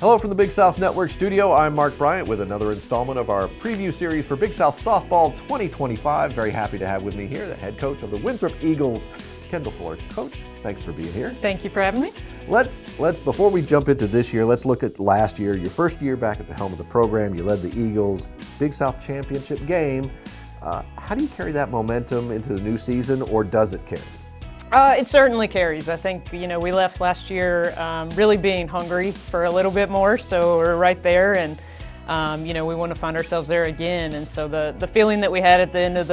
Hello from the Big South Network studio. I'm Mark Bryant with another installment of our preview series for Big South Softball 2025. Very happy to have with me here the head coach of the Winthrop Eagles, Kendall Fuller. Coach, thanks for being here. Thank you for having me. Let's before we jump into this year, let's look at last year. Your first year back at the helm of the program, you led the Eagles Big South Championship game. How do you carry that momentum into the new season, or does it carry? It certainly carries. I think, we left last year really being hungry for a little bit more, so we're right there, and, we want to find ourselves there again. And so the feeling that we had at the end of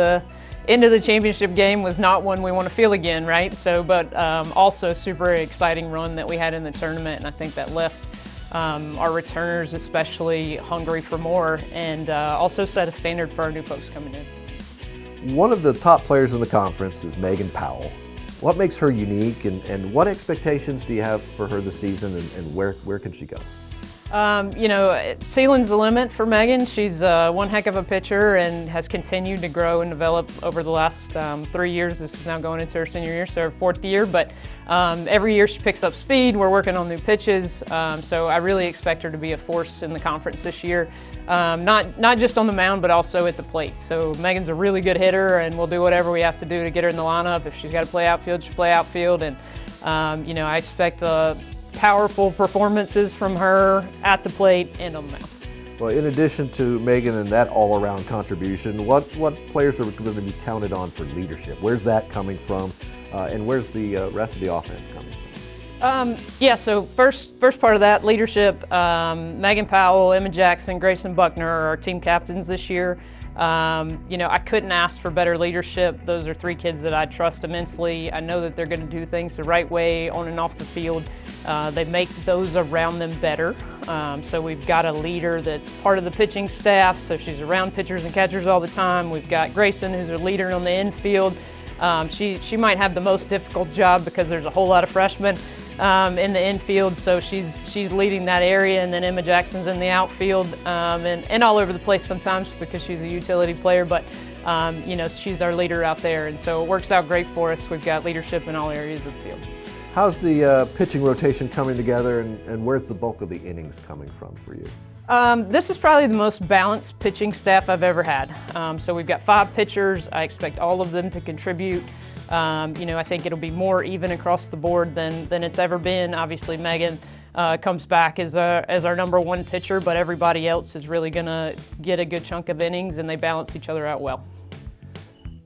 the championship game was not one we want to feel again, right? So, but also super exciting run that we had in the tournament, and I think that left our returners especially hungry for more, and also set a standard for our new folks coming in. One of the top players in the conference is Megan Powell. What makes her unique, and what expectations do you have for her this season, and where can she go? Ceiling's the limit for Megan. She's one heck of a pitcher and has continued to grow and develop over the last 3 years. This is now going into her senior year, so her fourth year. But every year she picks up speed. We're working on new pitches, so I really expect her to be a force in the conference this year. Not just on the mound, but also at the plate. So Megan's a really good hitter, and we'll do whatever we have to do to get her in the lineup. If she's got to play outfield, she'll play outfield. And I expect powerful performances from her at the plate and on the mound. Well, in addition to Megan and that all-around contribution, what players are going to be counted on for leadership? Where's that coming from, and where's the rest of the offense coming from? So first part of that, leadership, Megan Powell, Emma Jackson, Grayson Buckner are our team captains this year. I couldn't ask for better leadership. Those are three kids that I trust immensely. I know that they're going to do things the right way on and off the field. They make those around them better. So we've got a leader that's part of the pitching staff, so she's around pitchers and catchers all the time. We've got Grayson, who's a leader on the infield. She might have the most difficult job because there's a whole lot of freshmen in the infield, so she's leading that area, and then Emma Jackson's in the outfield and all over the place sometimes because she's a utility player, but she's our leader out there, and so it works out great for us. We've got leadership in all areas of the field. How's the pitching rotation coming together, and where's the bulk of the innings coming from for you? This is probably the most balanced pitching staff I've ever had. So we've got 5 pitchers. I expect all of them to contribute. I think it'll be more even across the board than it's ever been. Obviously, Megan comes back as our number one pitcher, but everybody else is really going to get a good chunk of innings, and they balance each other out well.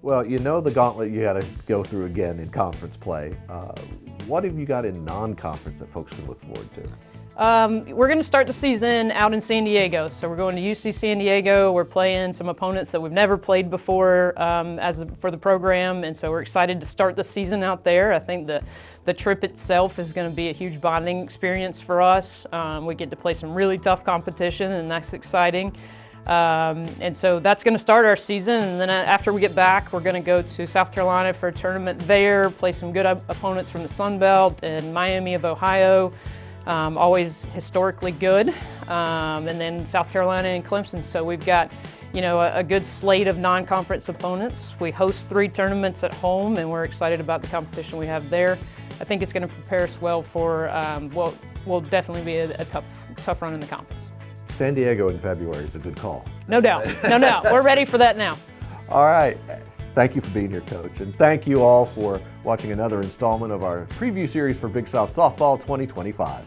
Well, the gauntlet you got to go through again in conference play. What have you got in non-conference that folks can look forward to? We're going to start the season out in San Diego. So we're going to UC San Diego. We're playing some opponents that we've never played before for the program, and so we're excited to start the season out there. I think the trip itself is going to be a huge bonding experience for us. We get to play some really tough competition, and that's exciting. And so that's going to start our season, and then after we get back, we're going to go to South Carolina for a tournament there, play some good opponents from the Sun Belt and Miami of Ohio. Always historically good, and then South Carolina and Clemson. So we've got, a good slate of non-conference opponents. We host 3 tournaments at home, and we're excited about the competition we have there. I think it's going to prepare us well for what will definitely be a tough run in the conference. San Diego in February is a good call. No doubt, no doubt. We're ready for that now. All right. Thank you for being here, Coach, and thank you all for watching another installment of our preview series for Big South Softball 2025.